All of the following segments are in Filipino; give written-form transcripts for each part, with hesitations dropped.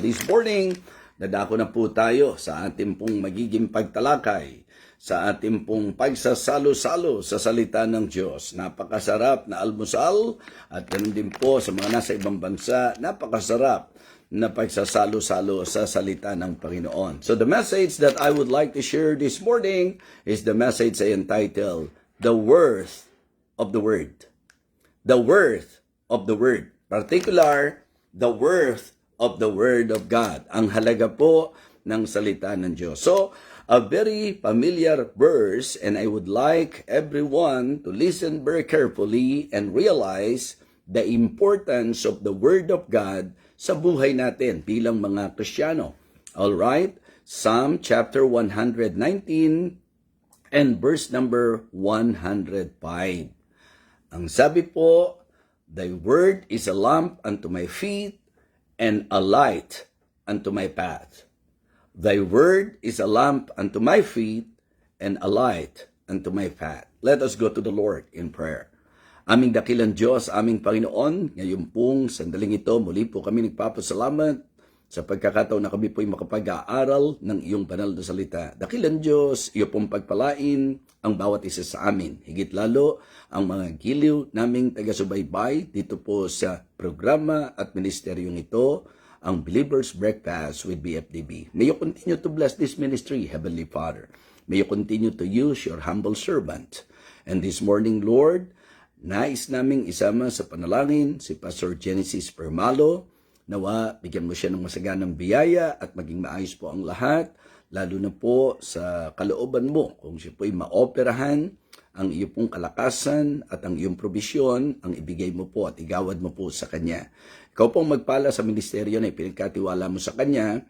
This morning, dadako na po tayo sa ating pong magiging pagtalakay, sa ating pong pagsasalo-salo sa salita ng Diyos. Napakasarap na almusal at ganun din po sa mga nasa ibang bansa, napakasarap na pagsasalo-salo sa salita ng Panginoon. So the message that I would like to share this morning is the message I entitled, The Worth of the Word. The worth of the Word. Particular, the worth of the Word of God. Ang halaga po ng salita ng Diyos. So, a very familiar verse, and I would like everyone to listen very carefully and realize the importance of the Word of God sa buhay natin bilang mga Kristiyano. Alright? Psalm chapter 119 and verse number 105. Ang sabi po, Thy word is a lamp unto my feet and a light unto my path. Thy word is a lamp unto my feet and a light unto my path. Let us go to the Lord in prayer. Aming dakilang Diyos, aming Panginoon, ngayon pong sandaling ito, muli po kami nagpapasalamat sa pagkakataon na kami po'y makapag-aaral ng iyong banal na salita. Dakilang Diyos, iyo pong pagpalain ang bawat isa sa amin. Higit lalo ang mga giliw naming taga-subaybay dito po sa programa at ministeryong ito, ang Believer's Breakfast with BFDB. May you continue to bless this ministry, Heavenly Father. May you continue to use your humble servant. And this morning, Lord, nais naming isama sa panalangin si Pastor Genesis Permalo. Nawa, bigyan mo siya ng masaganang biyaya at maging maayos po ang lahat, lalo na po sa kalooban mo, kung siya po'y maoperahan, ang iyo pong kalakasan at ang iyong probisyon, ang ibigay mo po at igawad mo po sa Kanya. Ikaw pong magpala sa ministeryo na ipinagkatiwala mo sa Kanya,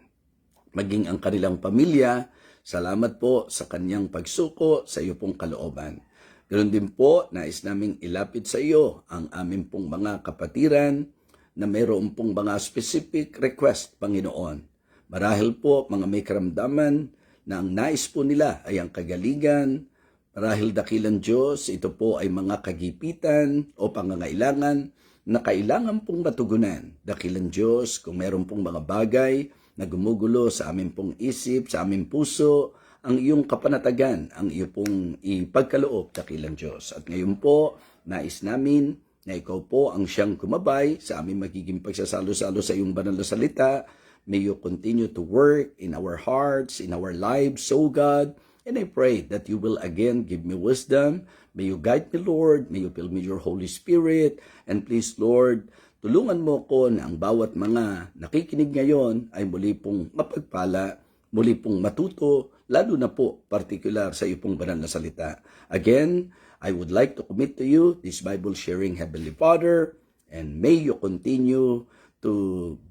maging ang kanilang pamilya. Salamat po sa Kanyang pagsuko sa iyo pong kalooban. Ganoon din po, nais naming ilapit sa iyo ang aming pong mga kapatiran, na mayroon pong mga specific request, Panginoon. Marahil po mga may karamdaman na ang nais po nila ay ang kagalingan. Marahil dakilang Diyos, ito po ay mga kagipitan o pangangailangan na kailangan pong matugunan. Dakilang Diyos, kung mayroon pong mga bagay na gumugulo sa aming pong isip, sa aming puso, ang iyong kapanatagan, ang iyong pong ipagkaloob, dakilang Diyos. At ngayon po, nais namin na ikaw po ang siyang kumabay sa aming magiging pagsasalo-salo sa iyong banal na salita. May you continue to work in our hearts, in our lives, so God. And I pray that you will again give me wisdom. May you guide me, Lord. May you fill me your Holy Spirit. And please, Lord, tulungan mo ko na ang bawat mga nakikinig ngayon ay muli pong mapagpala, muli pong matuto, lalo na po particular sa iyo pong banal na salita. Again, I would like to commit to you this Bible sharing, Heavenly Father, and may you continue to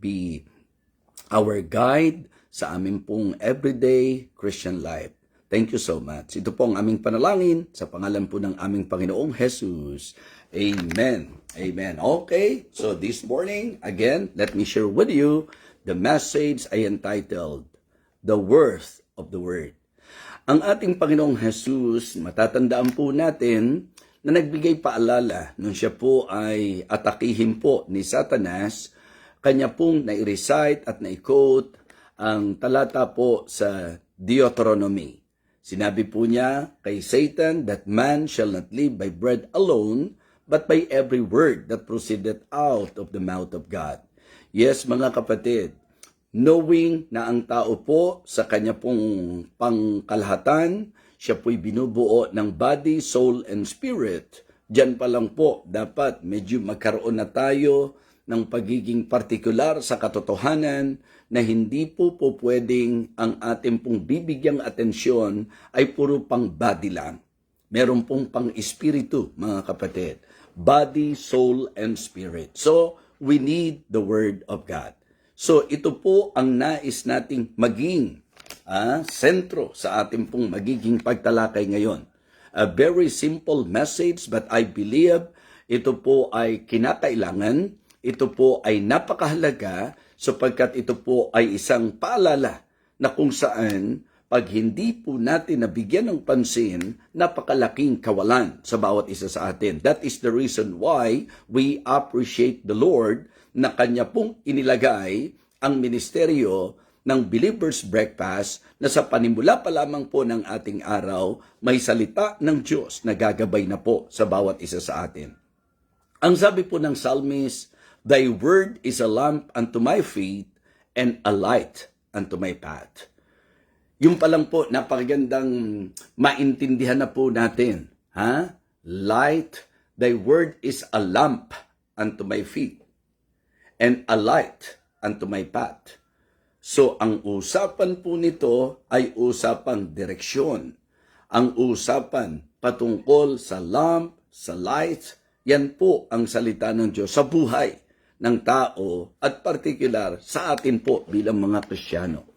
be our guide sa aming pong everyday Christian life. Thank you so much. Ito po ang aming panalangin sa pangalan po ng aming Panginoong Jesus. Amen. Amen. Okay, so this morning, again, let me share with you the message I entitled, The Worth of the Word. Ang ating Panginoong Jesus, matatandaan po natin na nagbigay paalala nung siya po ay atakihin po ni Satanas, kanya pong nai-recite at nai-quote ang talata po sa Deuteronomy. Sinabi po niya kay Satan that man shall not live by bread alone, but by every word that proceedeth out of the mouth of God. Yes, mga kapatid, knowing na ang tao po sa kanya pong pangkalahatan, siya po'y binubuo ng body, soul, and spirit. Diyan pa lang po, dapat medyo magkaroon na tayo ng pagiging partikular sa katotohanan na hindi po pwedeng ang ating pong bibigyang atensyon ay puro pang body lang. Meron pong pang espiritu, mga kapatid. Body, soul, and spirit. So, we need the Word of God. So ito po ang nais nating maging sentro sa ating pong magiging pagtalakay ngayon. A very simple message, but I believe ito po ay kinakailangan, ito po ay napakahalaga sapagkat ito po ay isang paalala na kung saan pag hindi po natin nabigyan ng pansin, napakalaking kawalan sa bawat isa sa atin. That is the reason why we appreciate the Lord na Kanya pong inilagay ang ministeryo ng Believer's Breakfast na sa panimula pa lamang po ng ating araw, may salita ng Diyos na gagabay na po sa bawat isa sa atin. Ang sabi po ng psalmist, "Thy word is a lamp unto my feet and a light unto my path." Yung pa lang po, napakagandang maintindihan na po natin. Light, thy word is a lamp unto my feet and a light unto my path. So, ang usapan po nito ay usapang direksyon. Ang usapan patungkol sa lamp, sa light, yan po ang salita ng Diyos sa buhay ng tao at partikular sa atin po bilang mga Kristiyano.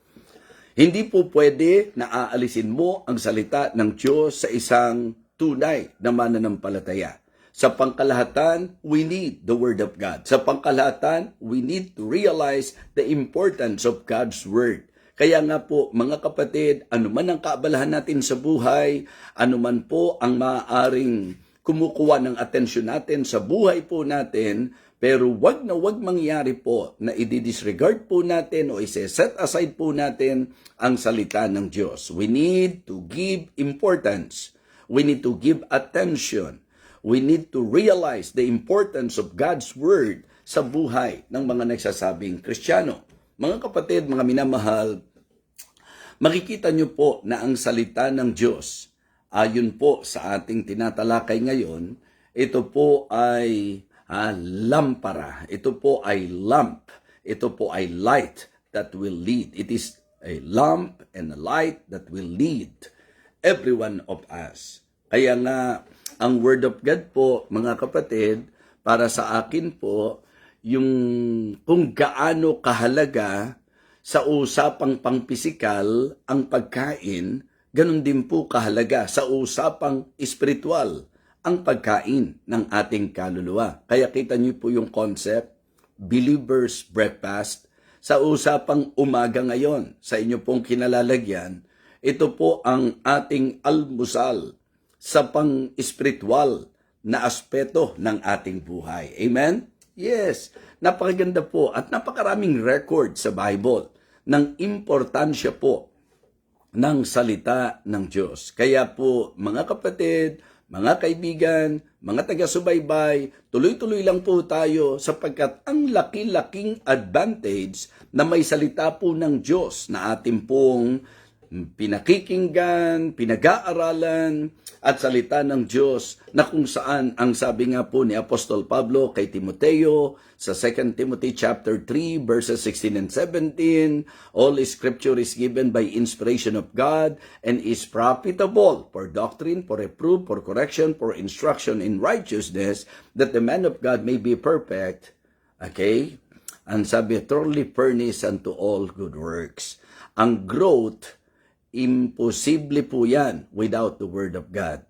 Hindi po pwede na aalisin mo ang salita ng Diyos sa isang tunay na mananampalataya. Sa pangkalahatan, we need the Word of God. Sa pangkalahatan, we need to realize the importance of God's Word. Kaya nga po, mga kapatid, anuman ang kaabalahan natin sa buhay, anuman po ang maaaring kumukuha ng atensyon natin sa buhay po natin, pero wag na wag mangyari po na i-disregard po natin o i-set aside po natin ang salita ng Diyos. We need to give importance. We need to give attention. We need to realize the importance of God's Word sa buhay ng mga nagsasabing Kristiyano. Mga kapatid, mga minamahal, makikita niyo po na ang salita ng Diyos, ayon po sa ating tinatalakay ngayon, ito po ay lampara. Ito po ay lamp. Ito po ay light that will lead. It is a lamp and a light that will lead every one of us. Kaya nga, ang Word of God po, mga kapatid, para sa akin po, yung kung gaano kahalaga sa usapang pangpisikal ang pagkain, ganun din po kahalaga sa usapang espiritual ang pagkain ng ating kaluluwa. Kaya kita niyo po yung concept, Believer's Breakfast, sa usapang umaga ngayon, sa inyo pong kinalalagyan, ito po ang ating almusal sa pang-espiritual na aspeto ng ating buhay. Amen? Yes, napakaganda po at napakaraming record sa Bible ng importansya po ng salita ng Diyos. Kaya po, mga kapatid, mga kaibigan, mga taga-subaybay, tuloy-tuloy lang po tayo sapagkat ang laki-laking advantage na may salita po ng Diyos na ating pong pinakikinggan, pinag-aaralan at salita ng Diyos na kung saan ang sabi nga po ni Apostol Pablo kay Timoteo sa 2 Timothy chapter 3 verses 16 and 17, all scripture is given by inspiration of God and is profitable for doctrine, for reproof, for correction, for instruction in righteousness, that the man of God may be perfect. Okay? And sabi, thoroughly furnished unto all good works. Ang growth, imposible po yan without the Word of God.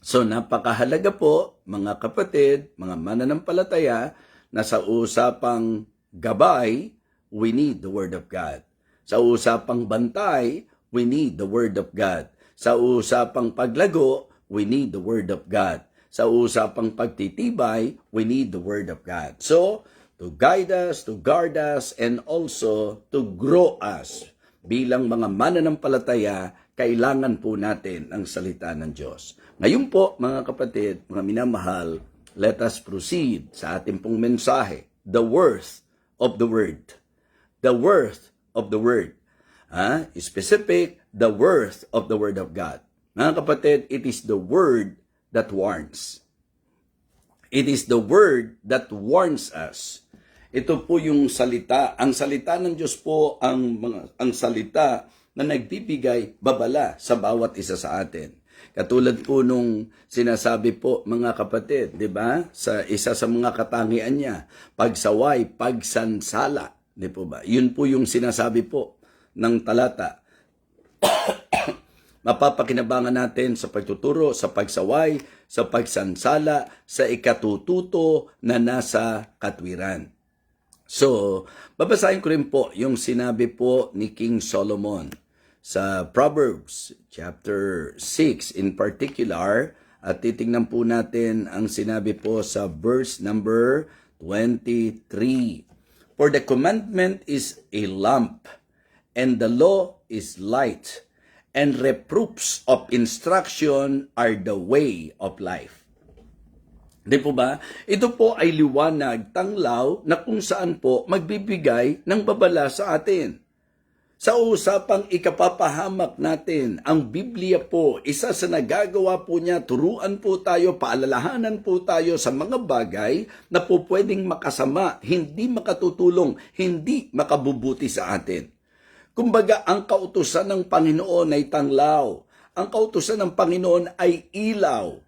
So napakahalaga po, mga kapatid, mga mananampalataya, na sa usapang gabay, we need the Word of God. Sa usapang bantay, we need the Word of God. Sa usapang paglago, we need the Word of God. Sa usapang pagtitibay, we need the Word of God. So, to guide us, to guard us, and also to grow us bilang mga mananampalataya, kailangan po natin ang salita ng Diyos. Ngayon po, mga kapatid, mga minamahal, let us proceed sa ating pong mensahe, the worth of the Word. The worth of the Word. Specific, the worth of the Word of God. Mga kapatid, it is the Word that warns. It is the Word that warns us. Ito po yung salita. Ang salita ng Diyos po ang salita na nagbibigay babala sa bawat isa sa atin. Katulad po nung sinasabi po, mga kapatid, 'di ba? Sa isa sa mga katangian niya, pagsaway, pagsansala, 'di po ba? Yun po yung sinasabi po ng talata. Mapapakinabangan natin sa pagtuturo, sa pagsaway, sa pagsansala, sa ikatututo na nasa katwiran. So, babasahin ko rin po yung sinabi po ni King Solomon sa Proverbs chapter 6 in particular, at titingnan po natin ang sinabi po sa verse number 23. For the commandment is a lamp, and the law is light, and reproofs of instruction are the way of life. Di po ba? Ito po ay liwanag, tanglaw, na kung saan po magbibigay ng babala sa atin. Sa usapang ikapapahamak natin, ang Biblia po, isa sa nagagawa po niya, turuan po tayo, paalalahanan po tayo sa mga bagay na po pwedeng makasama, hindi makatutulong, hindi makabubuti sa atin. Kumbaga, ang kautusan ng Panginoon ay tanglaw. Ang kautusan ng Panginoon ay ilaw.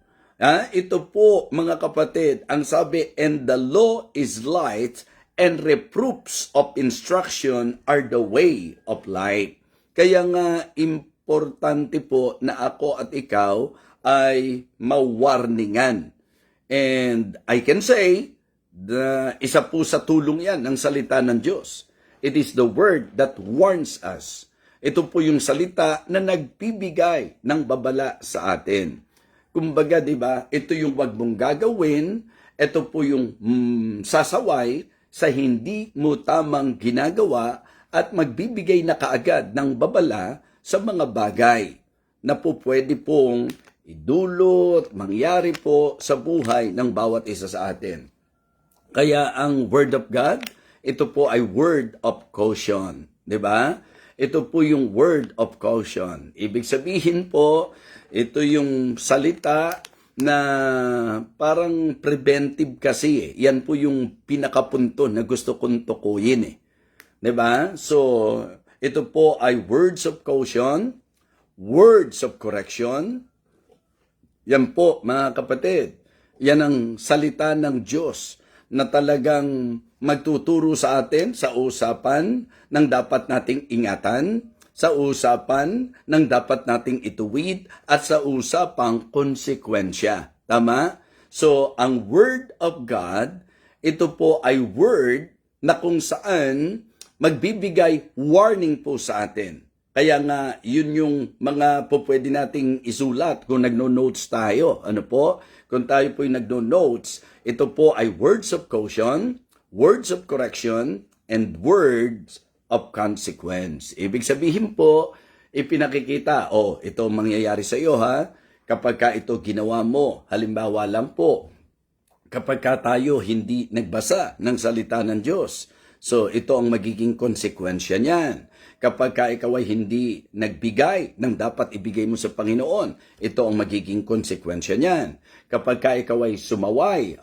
Ito po, mga kapatid, ang sabi, and the law is light, and reproofs of instruction are the way of life. Kaya nga, importante po na ako at ikaw ay mawarningan. And I can say, isa po sa tulong yan ng salita ng Diyos. It is the word that warns us. Ito po yung salita na nagbibigay ng babala sa atin. Kumbaga, di ba, ito yung wag mong gagawin, ito po yung sasaway sa hindi mo tamang ginagawa at magbibigay na kaagad ng babala sa mga bagay na po pwede pong idulot, mangyari po sa buhay ng bawat isa sa atin. Kaya ang Word of God, ito po ay word of caution. Diba? Ito po yung word of caution. Ibig sabihin po, ito yung salita na parang preventive kasi. Yan po yung pinakapunto na gusto kong tukuyin eh. Diba? So, ito po ay words of caution, words of correction. Yan po, mga kapatid. Yan ang salita ng Diyos na talagang magtuturo sa atin sa usapan ng dapat nating ingatan, sa usapan ng dapat nating ituwid, at sa usapang konsekwensya. Tama? So, ang Word of God, ito po ay word na kung saan magbibigay warning po sa atin. Kaya nga, yun yung mga po pwede nating isulat kung nagno-notes tayo. Ano po? Kung tayo po yung nagno-notes, ito po ay words of caution, words of correction, and words of consequence. Ibig sabihin po, ipinakikita, ito mangyayari sa iyo ha, kapag ka ito ginawa mo. Halimbawa lang po, kapag ka tayo hindi nagbasa ng salita ng Diyos. So, ito ang magiging konsekwensya niyan. Kapag ka ikaw ay hindi nagbigay ng dapat ibigay mo sa Panginoon, ito ang magiging konsekwensya niyan. Kapag ka ikaw ay subuway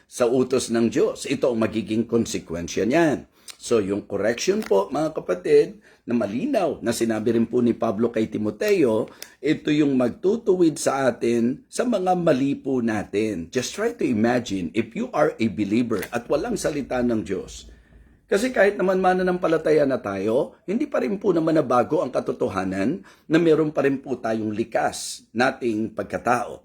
sa utos ng Diyos, ito ang magiging konsekwensya niyan. So, yung correction po, mga kapatid, na malinaw na sinabi rin po ni Pablo kay Timoteo, ito yung magtutuwid sa atin sa mga mali po natin. Just try to imagine if you are a believer at walang salita ng Diyos. Kasi kahit naman mananampalataya na tayo, hindi pa rin po naman nabago ang katotohanan na meron pa rin po tayong likas nating pagkatao.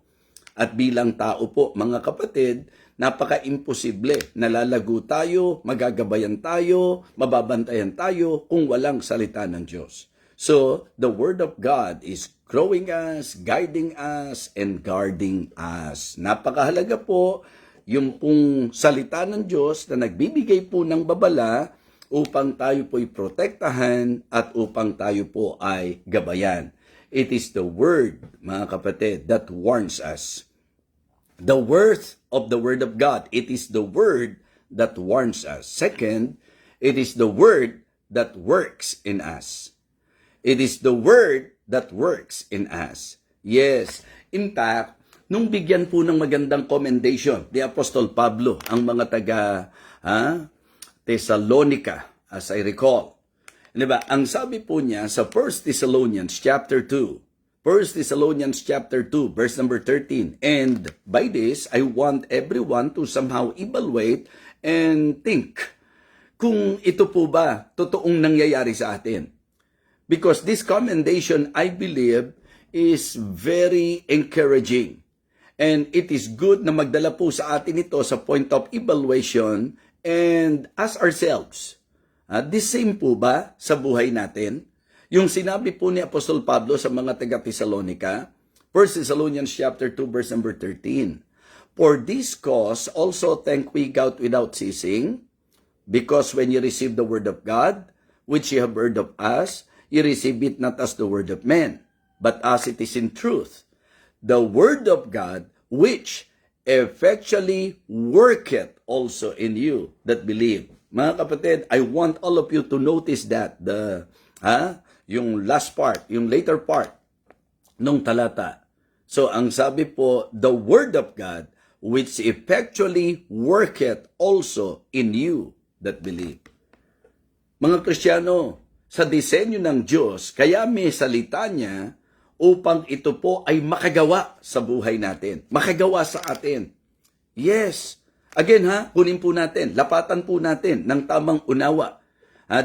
At bilang tao po, mga kapatid, napaka-imposible. Nalalago tayo, magagabayan tayo, mababantayan tayo kung walang salita ng Diyos. So, the Word of God is growing us, guiding us, and guarding us. Napakahalaga po yung pong salita ng Diyos na nagbibigay po ng babala upang tayo po'y protektahan at upang tayo po ay gabayan. It is the Word, mga kapatid, that warns us. The worth of the Word of God. It is the Word that warns us. Second, it is the Word that works in us. It is the Word that works in us. Yes. In fact, nung bigyan po ng magandang commendation ni Apostol Pablo ang mga taga Thessalonica, as I recall. Diba? Ang sabi po niya sa 1 Thessalonians chapter 2, 1 Thessalonians chapter 2, verse number 13. And by this, I want everyone to somehow evaluate and think kung ito po ba totoong nangyayari sa atin. Because this commendation, I believe, is very encouraging. And it is good na magdala po sa atin ito sa point of evaluation and ask ourselves, the same po ba sa buhay natin? Yung sinabi po ni Apostol Pablo sa mga taga-Thessalonica, 1 Thessalonians chapter 2, verse number 13. For this cause also thank we God without ceasing, Because when you receive the word of God, which you have heard of us, you receive it not as the word of men, but as it is in truth. The word of God, which effectually worketh also in you that believe. Mga kapatid, I want all of you to notice that yung last part, yung later part nung talata. So ang sabi po, the word of God, which effectually worketh also in you that believe. Mga Kristiyano, sa disenyo ng Diyos, kaya may salita niya upang ito po ay makagawa sa buhay natin. Makagawa sa atin. Yes. Again kunin po natin, lapatan po natin ng tamang unawa.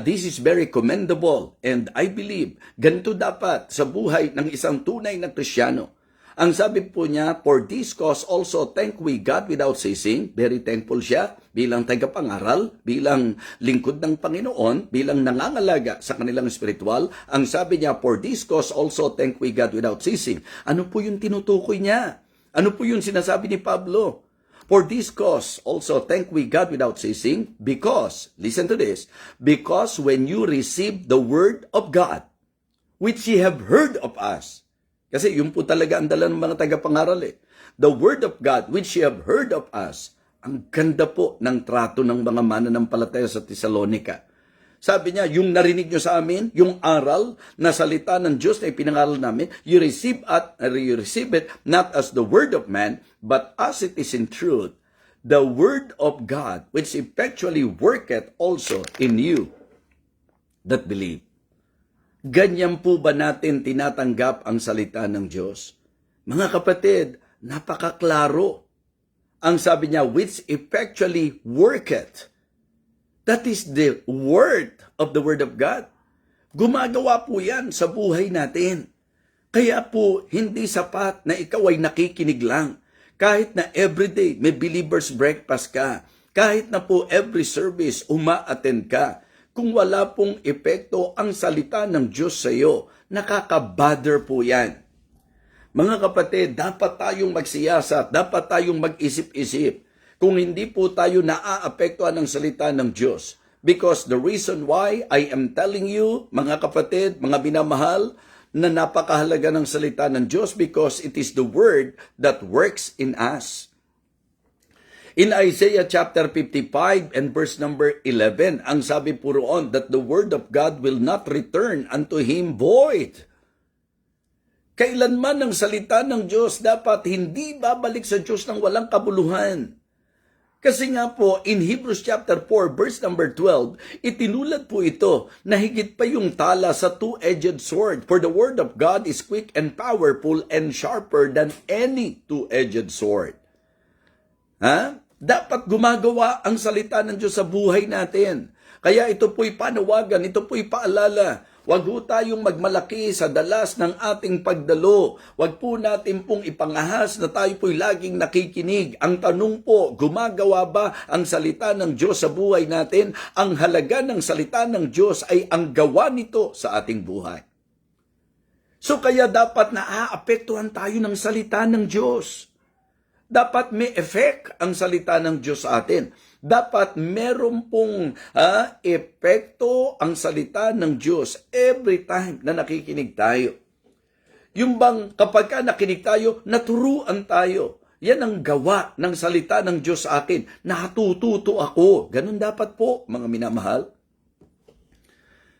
This is very commendable and I believe ganito dapat sa buhay ng isang tunay na Kristiyano. Ang sabi po niya, for this cause also thank we God without ceasing. Very thankful siya bilang tagapangaral, bilang lingkod ng Panginoon, bilang nangangalaga sa kanilang spiritual. Ang sabi niya, for this cause also thank we God without ceasing. Ano po yung tinutukoy niya? Ano po yung sinasabi ni Pablo? For this cause also thank we God without ceasing, because, listen to this, because when you receive the word of God, which ye have heard of us, kasi yun po talaga ang dala ng mga tagapangaral the word of God, which ye have heard of us, ang ganda po ng trato ng mga mananampalataya sa Thessalonica. Sabi niya, yung narinig nyo sa amin, yung aral na salita ng Diyos na ipinangaral namin, you receive it not as the word of man, but as it is in truth, the word of God, which effectually worketh also in you that believe. Ganyan po ba natin tinatanggap ang salita ng Diyos? Mga kapatid, napakaklaro. Ang sabi niya, which effectually worketh. That is the word of the Word of God. Gumagawa po yan sa buhay natin. Kaya po, hindi sapat na ikaw ay nakikinig lang. Kahit na everyday may believer's breakfast ka, kahit na po every service uma-attend ka, kung wala pong epekto ang salita ng Diyos sa iyo, nakaka-bother po yan. Mga kapatid, dapat tayong magsiyasat, dapat tayong mag-isip-isip kung hindi po tayo naaapektuhan ng salita ng Diyos. Because the reason why I am telling you, mga kapatid, mga binamahal, na napakahalaga ng salita ng Diyos because it is the word that works in us. In Isaiah chapter 55 and verse number 11, ang sabi po roon that the word of God will not return unto him void. Kailanman ang salita ng Diyos dapat hindi babalik sa Diyos ng walang kabuluhan. Kasi nga po, in Hebrews chapter 4, verse number 12, itinulat po ito na higit pa yung tala sa two-edged sword. For the word of God is quick and powerful and sharper than any two-edged sword. Dapat gumagawa ang salita ng Diyos sa buhay natin. Kaya ito po'y panawagan, ito po'y paalala. Huwag po tayong magmalaki sa dalas ng ating pagdalo. Huwag po natin pong ipangahas na tayo po'y laging nakikinig. Ang tanong po, gumagawa ba ang salita ng Diyos sa buhay natin? Ang halaga ng salita ng Diyos ay ang gawa nito sa ating buhay. So kaya dapat naaapektuhan tayo ng salita ng Diyos. Dapat may effect ang salita ng Diyos sa atin. Dapat meron pong epekto ang salita ng Diyos every time na nakikinig tayo. Yung bang kapag ka nakinig tayo, naturuan tayo. Yan ang gawa ng salita ng Diyos sa akin. Natututo ako. Ganun dapat po, mga minamahal.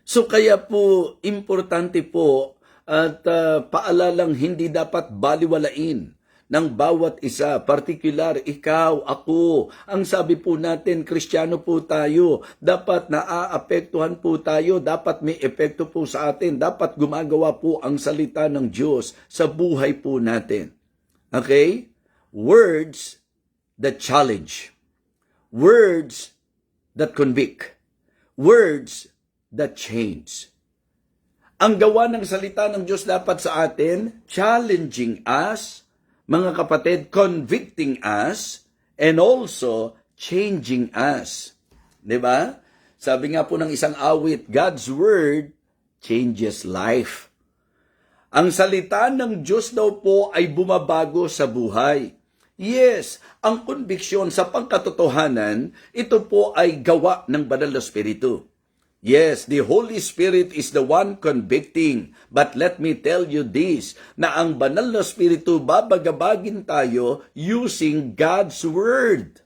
So kaya po, importante po at paalalang hindi dapat baliwalain ng bawat isa, partikular, ikaw, ako. Ang sabi po natin, Kristiyano po tayo, dapat naaapektuhan po tayo, dapat may epekto po sa atin, dapat gumagawa po ang salita ng Diyos sa buhay po natin. Okay? Words that challenge. Words that convict. Words that change. Ang gawa ng salita ng Diyos dapat sa atin, challenging us, mga kapatid, convicting us, and also changing us. Diba? Sabi nga po ng isang awit, God's word changes life. Ang salita ng Diyos daw po ay bumabago sa buhay. Yes, ang konbiksyon sa pangkatotohanan, ito po ay gawa ng Banal na Espiritu. Yes, the Holy Spirit is the one convicting. But let me tell you this, na ang Banal na Espiritu babagabagin tayo using God's Word.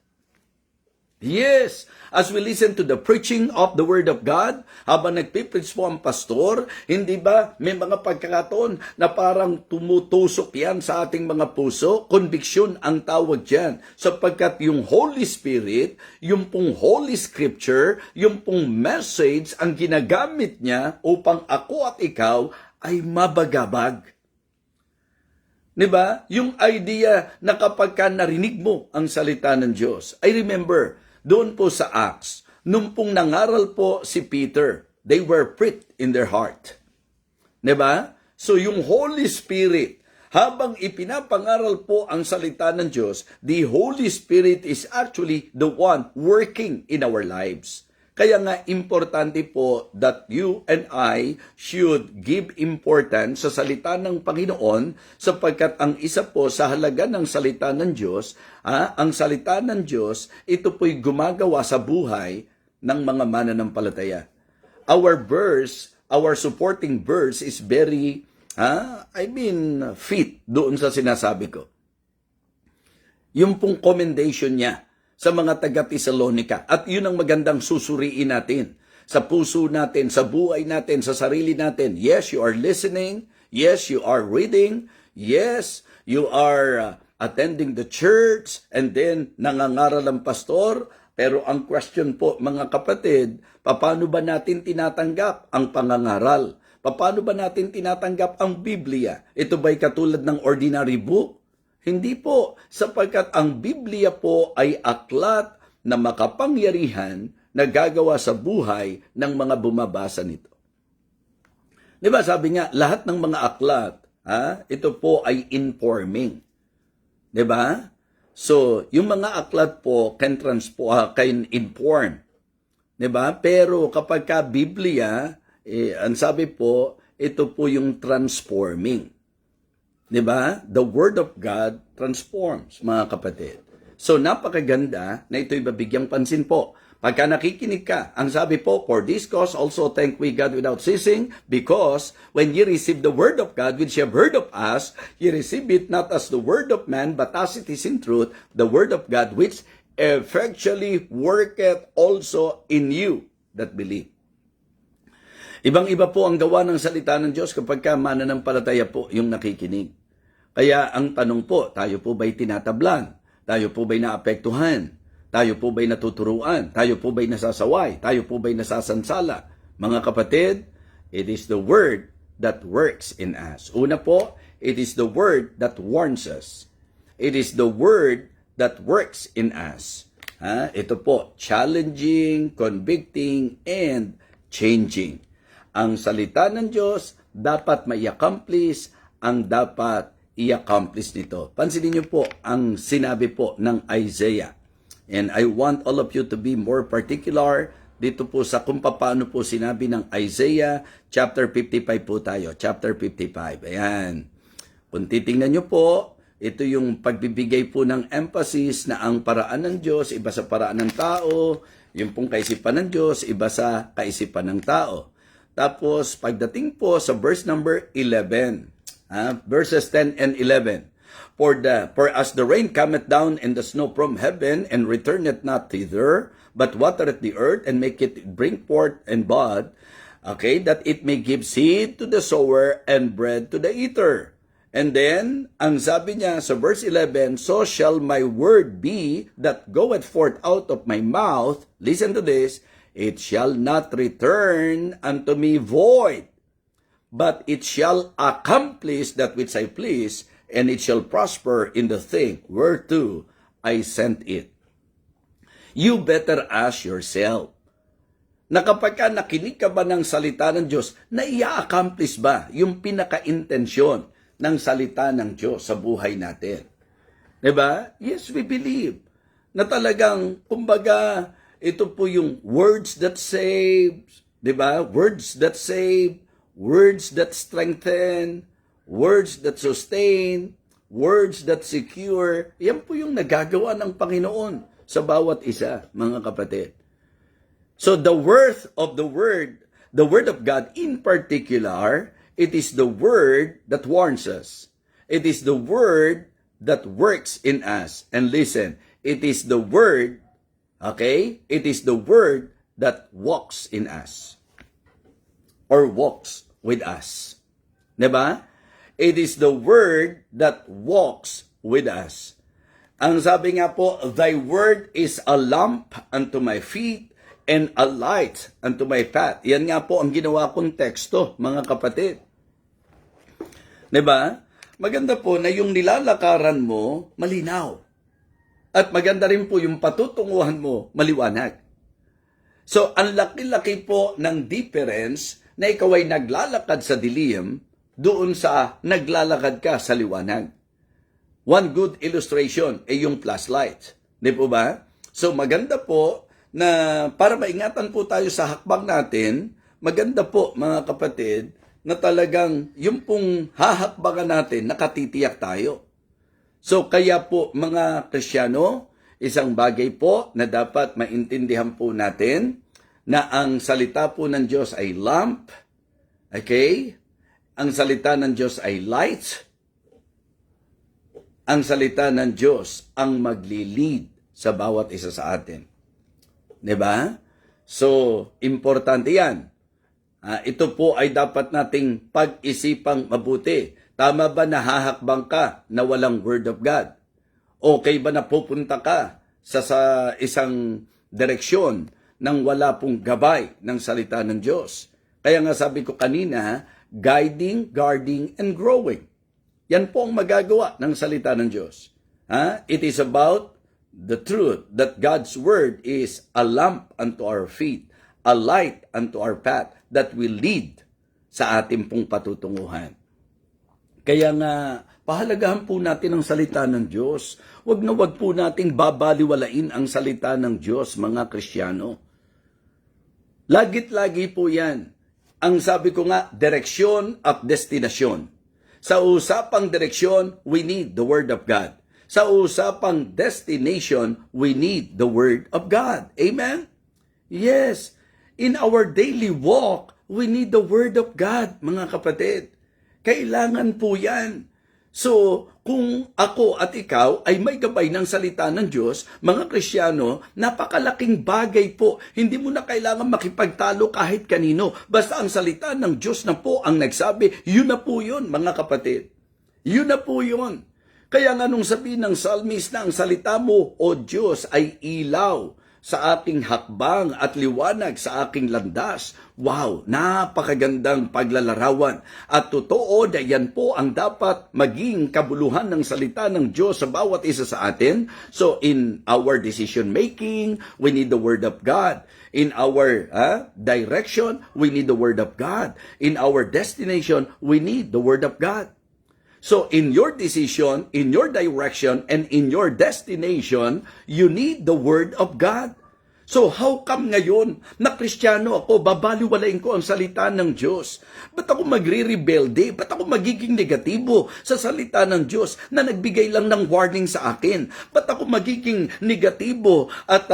Yes, as we listen to the preaching of the Word of God, habang nagpipreach po ang pastor, hindi ba may mga pagkakataon na parang tumutusok yan sa ating mga puso? Conviction ang tawag dyan. Sapagkat yung Holy Spirit, yung pong Holy Scripture, yung pong message ang ginagamit niya upang ako at ikaw ay mabagabag. Diba? Yung idea na kapag ka narinig mo ang salita ng Diyos. I remember, doon po sa Acts, nung pong nangaral po si Peter, they were pricked in their heart. Diba? So yung Holy Spirit, habang ipinapangaral po ang salita ng Diyos, the Holy Spirit is actually the one working in our lives. Kaya nga, importante po that you and I should give importance sa salita ng Panginoon sapagkat ang isa po sa halaga ng salita ng Diyos, ang salita ng Diyos, ito po'y gumagawa sa buhay ng mga mananampalataya. Our verse, our supporting verse is very, fit doon sa sinasabi ko. Yung pong commendation niya sa mga taga-Tesalonica. At yun ang magandang susuriin natin sa puso natin, sa buhay natin, sa sarili natin. Yes, you are listening. Yes, you are reading. Yes, you are attending the church. And then, nangangaral ang pastor. Pero ang question po, mga kapatid, paano ba natin tinatanggap ang pangangaral? Paano ba natin tinatanggap ang Biblia? Ito ba'y katulad ng ordinary book? Hindi po, sapagkat ang Biblia po ay aklat na makapangyarihan na gagawa sa buhay ng mga bumabasa nito. Di ba sabi nga, lahat ng mga aklat, ito po ay informing. Di ba? So, yung mga aklat po can inform. Di ba? Pero kapag ka Biblia, ang sabi po, ito po yung transforming. Diba? The Word of God transforms, mga kapatid. So, napakaganda na ito'y babigyang pansin po. Pagka nakikinig ka, ang sabi po, for this cause also thank we God without ceasing, because when ye receive the Word of God, which ye have heard of us, ye receive it not as the word of man, but as it is in truth, the Word of God, which effectually worketh also in you that believe. Ibang-iba po ang gawa ng salita ng Diyos kapag ka mananampalataya po yung nakikinig. Kaya ang tanong po, tayo po ba'y tinatablan? Tayo po ba'y naapektuhan? Tayo po ba'y natuturuan? Tayo po ba'y nasasaway? Tayo po ba'y nasasansala? Mga kapatid, it is the Word that works in us. Una po, it is the Word that warns us. It is the Word that works in us. Ito po, challenging, convicting, and changing. Ang salita ng Diyos dapat mai-accomplish ang dapat i-accomplish nito. Pansinin niyo po ang sinabi po ng Isaiah. And I want all of you to be more particular dito po sa kung paano po sinabi ng Isaiah chapter 55 po tayo. Chapter 55. Ayan. Kung titingnan niyo po, ito yung pagbibigay po ng emphasis na ang paraan ng Diyos, iba sa paraan ng tao. Yung pong kaisipan ng Diyos, iba sa kaisipan ng tao. Tapos, pagdating po sa verse number 11, verses 10 and 11. For as the rain cometh down and the snow from heaven, and returneth not thither, but watereth the earth, and make it bring forth and bud, that it may give seed to the sower, and bread to the eater. And then, ang sabi niya sa verse 11, so shall my word be that goeth forth out of my mouth, listen to this, it shall not return unto me void, but it shall accomplish that which I please, and it shall prosper in the thing whereto I sent it. You better ask yourself, na kapag ka nakinig ka ba ng salita ng Diyos, na i-accomplish ba yung pinaka-intensyon ng salita ng Diyos sa buhay natin? Diba? Yes, we believe na talagang, kumbaga, ito po yung words that save, diba? Words that save, words that strengthen, words that sustain, words that secure. Yan po yung nagagawa ng Panginoon sa bawat isa, mga kapatid. So the worth of the Word of God in particular, it is the Word that warns us. It is the Word that works in us. And listen, it is the Word, okay? It is the Word that walks in us. Or walks with us. Diba? It is the Word that walks with us. Ang sabi nga po, Thy Word is a lamp unto my feet and a light unto my path. Yan nga po ang ginawa kong teksto, mga kapatid. Diba? Maganda po na yung nilalakaran mo, malinaw. At maganda rin po yung patutunguhan mo, maliwanag. So, ang laki-laki po ng difference na ikaw ay naglalakad sa dilim doon sa naglalakad ka sa liwanag. One good illustration ay yung flashlight. Di po ba? So, maganda po na para maingatan po tayo sa hakbang natin, maganda po mga kapatid, na talagang yung pong hahakbangan natin, nakatitiyak tayo. So kaya po mga Kristiyano, isang bagay po na dapat maintindihan po natin na ang salita po ng Diyos ay lamp, okay? Ang salita ng Diyos ay light. Ang salita ng Diyos ang maglilid sa bawat isa sa atin. Diba? So, importante yan. Ito po ay dapat nating pag-isipang mabuti. Tama ba na hahakbang ka na walang Word of God? Okay ba na pupunta ka sa isang direksyon nang wala pong gabay ng salita ng Diyos? Kaya nga sabi ko kanina, guiding, guarding, and growing. Yan po ang magagawa ng salita ng Diyos. It is about the truth that God's Word is a lamp unto our feet, a light unto our path that will lead sa ating pong patutunguhan. Kaya nga, pahalagahan po natin ang salita ng Diyos. Wag na wag po nating babaliwalain ang salita ng Diyos, mga Kristiyano. Lagit-lagi po yan. Ang sabi ko nga, direksyon at destinasyon. Sa usapang direksyon, we need the Word of God. Sa usapang destination, we need the Word of God. Amen? Yes. In our daily walk, we need the Word of God, mga kapatid. Kailangan po yan. So, kung ako at ikaw ay may gabay ng salita ng Diyos, mga Kristiyano, napakalaking bagay po. Hindi mo na kailangan makipagtalo kahit kanino. Basta ang salita ng Diyos na po ang nagsabi, yun na po yun, mga kapatid. Yun na po yun. Kaya nga nung sabihin ng psalmist na ang salita mo, O Diyos, ay ilaw sa aking hakbang at liwanag sa aking landas. Wow, napakagandang paglalarawan. At totoo na yan po ang dapat maging kabuluhan ng salita ng Diyos sa bawat isa sa atin. So in our decision making, we need the Word of God. In our direction, we need the Word of God. In our destination, we need the Word of God. So in your decision, in your direction, and in your destination, you need the Word of God. So how come ngayon na Kristiyano ako, babaliwalain ko ang salita ng Diyos? Ba't ako magre-rebelde? Ba't ako magiging negatibo sa salita ng Diyos na nagbigay lang ng warning sa akin? Ba't ako magiging negatibo at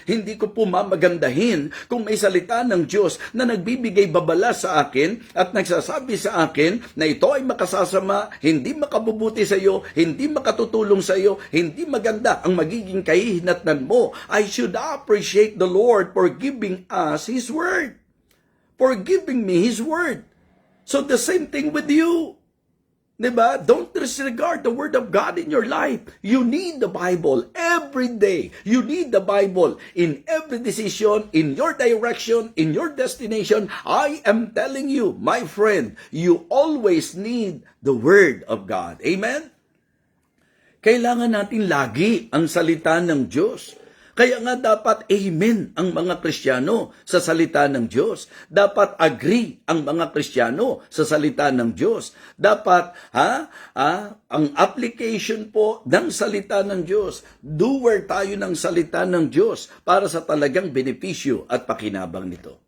hindi ko po mamagandahin kung may salita ng Diyos na nagbibigay babala sa akin at nagsasabi sa akin na ito ay makasasama, hindi makabubuti sa iyo, hindi makatutulong sa iyo, hindi maganda ang magiging kahihinatnan mo. I should appreciate the Lord for giving us His Word. For giving me His Word. So the same thing with you. Diba? Don't disregard the Word of God in your life. You need the Bible every day. You need the Bible in every decision, in your direction, in your destination. I am telling you, my friend, you always need the Word of God. Amen? Kailangan natin lagi ang salita ng Diyos. Kaya nga dapat amen ang mga Kristiyano sa salita ng Diyos. Dapat agree ang mga Kristiyano sa salita ng Diyos. Dapat ang application po ng salita ng Diyos. Doer tayo ng salita ng Diyos para sa talagang benepisyo at pakinabang nito.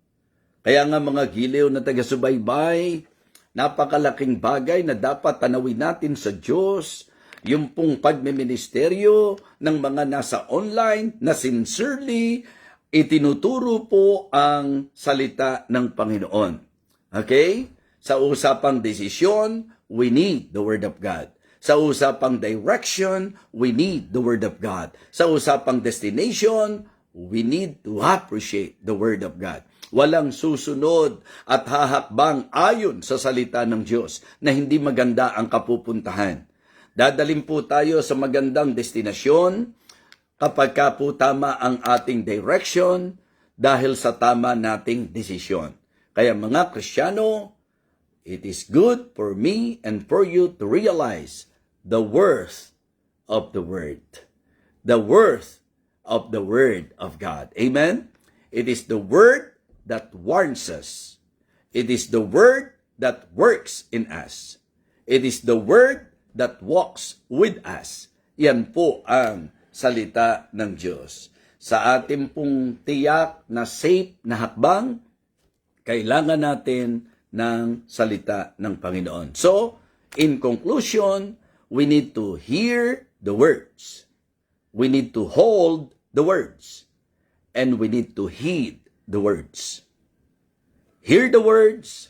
Kaya nga mga giliw na taga-subaybay, napakalaking bagay na dapat tanawin natin sa Diyos. yung pong pagmeministeryo ng mga nasa online na sincerely itinuturo po ang salita ng Panginoon. Okay? Sa usapang desisyon, we need the Word of God. Sa usapang direction, we need the Word of God. Sa usapang destination, we need to appreciate the Word of God. Walang susunod at hahakbang ayon sa salita ng Diyos na hindi maganda ang kapupuntahan. Dadalhin po tayo sa magandang destinasyon kapag ka po tama ang ating direction dahil sa tama nating desisyon. Kaya mga Kristiyano, it is good for me and for you to realize the worth of the Word. The worth of the Word of God. Amen? It is the Word that warns us. It is the Word that works in us. It is the Word that walks with us. Yan po ang salita ng Diyos. Sa ating pong tiyak na safe na hakbang, kailangan natin ng salita ng Panginoon. So, in conclusion, we need to hear the words. We need to hold the words. And we need to heed the words. Hear the words,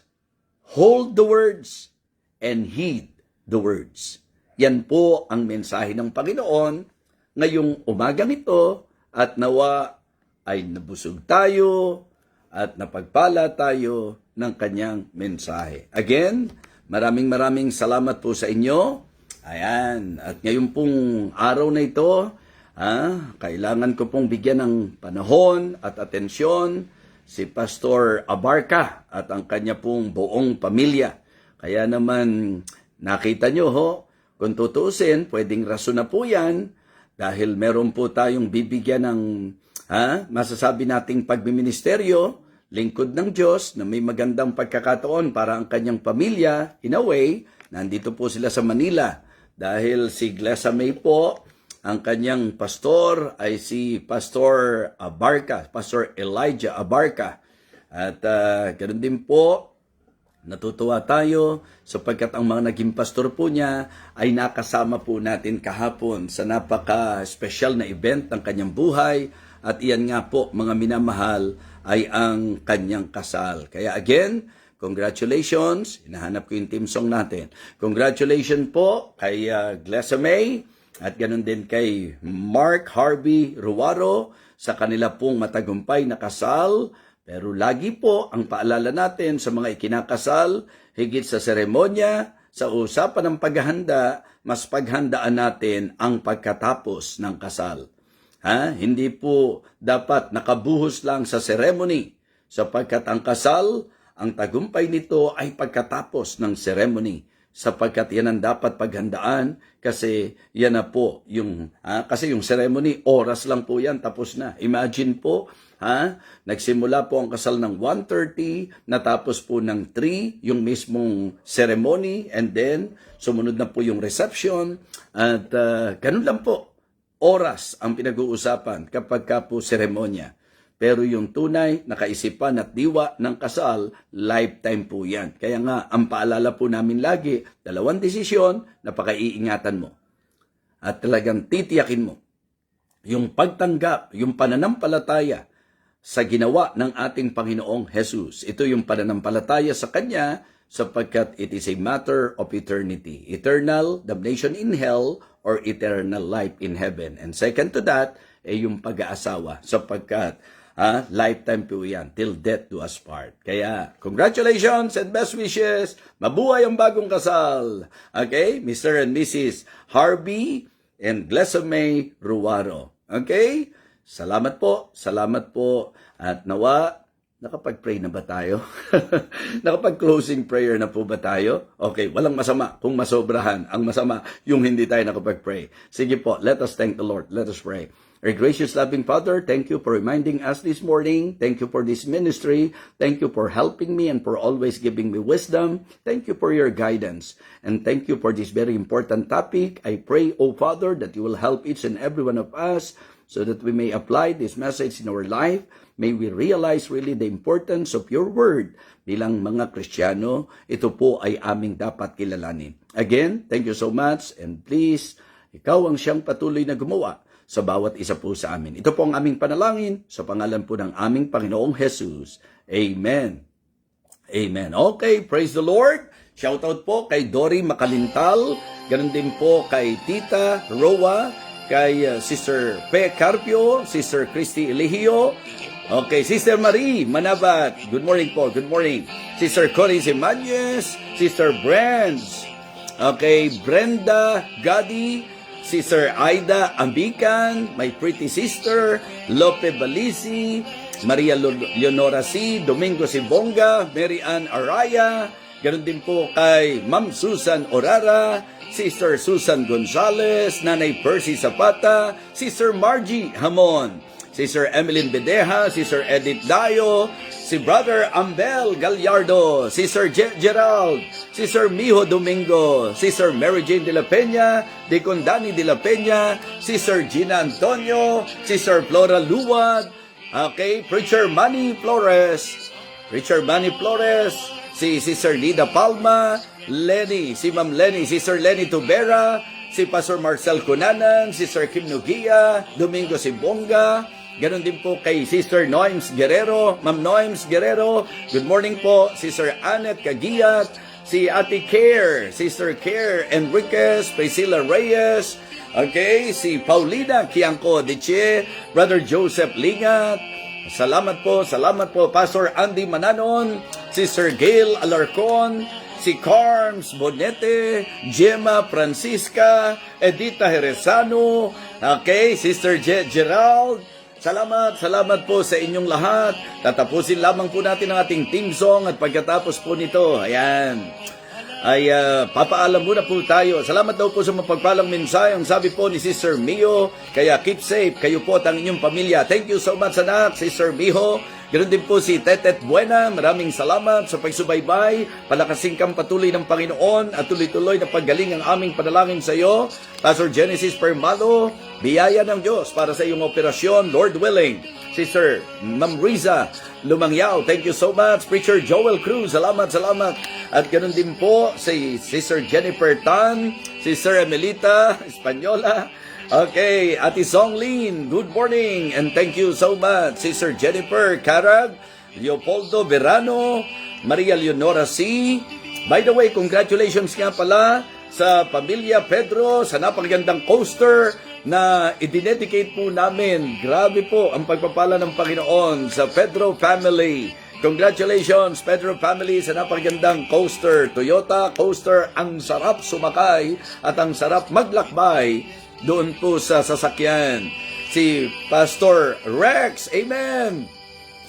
hold the words, and heed the words. Yan po ang mensahe ng Panginoon ngayong umagang ito at nawa ay nabusog tayo at napagpala tayo ng kanyang mensahe. Again, maraming salamat po sa inyo. Ayan, at ngayon pong araw na ito, kailangan ko pong bigyan ng panahon at atensyon si Pastor Abarca at ang kanya pong buong pamilya. Kaya naman, nakita nyo ho, kung tutusin, pwedeng rason na po yan dahil meron po tayong bibigyan ng masasabi nating pagmiministeryo, lingkod ng Diyos na may magandang pagkakataon para ang kanyang pamilya, in a way, nandito po sila sa Manila. Dahil si Glessa May po, ang kanyang pastor ay si Pastor Abarca, Pastor Elijah Abarca. At ganoon din po, natutuwa tayo sapagkat ang mga naging pastor po niya ay nakasama po natin kahapon sa napaka-special na event ng kanyang buhay. At iyan nga po, mga minamahal, ay ang kanyang kasal. Kaya again, congratulations. Hinahanap ko yung team song natin. Congratulations po kay Glessa May. At ganoon din kay Mark Harvey Ruaro sa kanila pong matagumpay na kasal. Pero lagi po ang paalala natin sa mga ikinakasal, higit sa seremonya, sa usapan ng paghahanda, mas paghandaan natin ang pagkatapos ng kasal. Hindi po dapat nakabuhos lang sa ceremony sapagkat ang kasal, ang tagumpay nito ay pagkatapos ng ceremony. Sapagkat yan ang dapat paghandaan kasi yan na po yung kasi yung ceremony oras lang po yan, tapos na. Imagine po, nagsimula po ang kasal ng 1:30, natapos po ng 3 yung mismong ceremony, and then sumunod na po yung reception at ganun lang po. Oras ang pinag-uusapan kapag ka po seremonya. Pero yung tunay na kaisipan at diwa ng kasal, lifetime po yan. Kaya nga, ang paalala po namin lagi, 2 desisyon na pakaiingatan mo. At talagang titiyakin mo. Yung pagtanggap, yung pananampalataya sa ginawa ng ating Panginoong Jesus. Ito yung pananampalataya sa Kanya sapagkat it is a matter of eternity. Eternal damnation in hell or eternal life in heaven. And second to that, yung pag-aasawa sapagkat lifetime po yan, till death do us part. Kaya, congratulations and best wishes. Mabuhay ang bagong kasal. Okay? Mr. and Mrs. Harvey and Glessa May Ruaro. Okay? Salamat po. At nawa, nakapag-pray na ba tayo? Nakapag-closing prayer na po ba tayo? Okay, walang masama kung masobrahan. Ang masama, yung hindi tayo nakapag-pray. Sige po, let us thank the Lord. Let us pray. Our gracious loving Father, thank you for reminding us this morning. Thank you for this ministry. Thank you for helping me and for always giving me wisdom. Thank you for your guidance. And thank you for this very important topic. I pray, O Father, that you will help each and every one of us so that we may apply this message in our life. May we realize really the importance of your word. Bilang mga Kristiyano, ito po ay aming dapat kilalanin. Again, thank you so much, and please, ikaw ang siyang patuloy na gumawa sa bawat isa po sa amin. Ito po ang aming panalangin sa pangalan po ng aming Panginoong Jesus. Amen. Amen. Okay, praise the Lord. Shoutout po kay Dory Makalintal, ganun din po kay Tita Roa, kay Sister Pe Carpio, Sister Christy Eligio, okay, Sister Marie Manabat, good morning po, good morning. Sister Cory Zimanes, Sister Brands, okay, Brenda Gadi, Sister Aida Ambican, my pretty sister, Lope Balisi, Maria Leonora C, Domingo Sibonga, Mary Ann Araya, ganun din po kay Ma'am Susan Orara, Sister Susan Gonzales, Nanay Percy Zapata, Sister Margie Hamon, Sister Emeline Bedeja, Sister Edith Dayo, si Brother Ambel Gallardo, Sister Gerald, Sister Mijo Domingo, Sister Mary Jane de la Peña, Deacon Danny de la Peña, Sister Gina Antonio, Sister Flora Luwad, okay, Preacher Manny Flores, si Sister Nida Palma, Lenny, si Ma'am Lenny, Sister Lenny Tubera, si Pastor Marcel Cunanan, Sister Kim Nugia, Domingo Sibonga, ganon din po kay Sister Noims Guerrero, Ma'am Noims Guerrero, good morning po, Sister Annette Cagiat, si Ate Care, Sister Care Enriquez, Priscilla Reyes, okay, si Paulina Kiangco Diche, Brother Joseph Lingat, salamat po, Pastor Andy Mananon, Sister Gail Alarcon, si Carms Bonete, Gemma Francisca, Edita Jerezano, okay, Sister Gerald, salamat po sa inyong lahat. Tatapusin lamang po natin ang ating team song at pagkatapos po nito, ayan, ay papaalam muna po tayo. Salamat daw po sa mapagpalang mensahe. Ang sabi po ni Sister Mio, kaya keep safe, kayo po at ang inyong pamilya. Thank you so much, anak, Sister Miho. Ganoon din po si Tetet Buena, maraming salamat sa pagsubaybay. Palakasin kang patuloy ng Panginoon at tuloy-tuloy na paggaling ang aming panalangin sa iyo. Pastor Genesis Permalo, biyaya ng Diyos para sa iyong operasyon, Lord willing. Sister Ma'am Riza Lumangyaw, thank you so much. Preacher Joel Cruz, salamat. At ganoon din po si Sister Jennifer Tan, Sister Emelita Espanyola, okay, Ate Songlin, good morning and thank you so much. Sister Jennifer Carag, Leopoldo Verano, Maria Leonora C. By the way, congratulations nga pala sa pamilya Pedro sa napakagandang coaster na idinedicate po namin. Grabe po ang pagpapala ng Panginoon sa Pedro family. Congratulations, Pedro family, sa napakagandang coaster. Toyota coaster, ang sarap sumakay at ang sarap maglakbay doon po sa sasakyan. Si Pastor Rex, amen.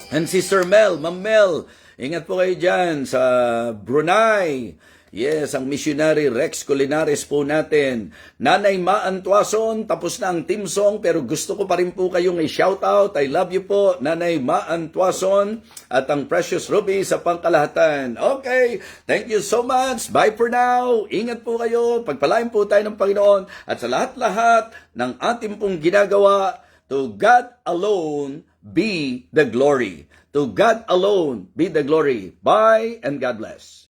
And Sister Mel, Ma'am Mel, ingat po kayo dyan sa Brunei. Yes, ang missionary Rex Culinares po natin. Nanay Ma Antuason, tapos na ang team song pero gusto ko pa rin po kayong i-shoutout. I love you po, Nanay Ma Antuason at ang Precious Ruby sa pangkalahatan. Okay, thank you so much. Bye for now. Ingat po kayo. Pagpalain po tayo ng Panginoon at sa lahat-lahat ng ating pong ginagawa, to God alone be the glory. To God alone be the glory. Bye and God bless.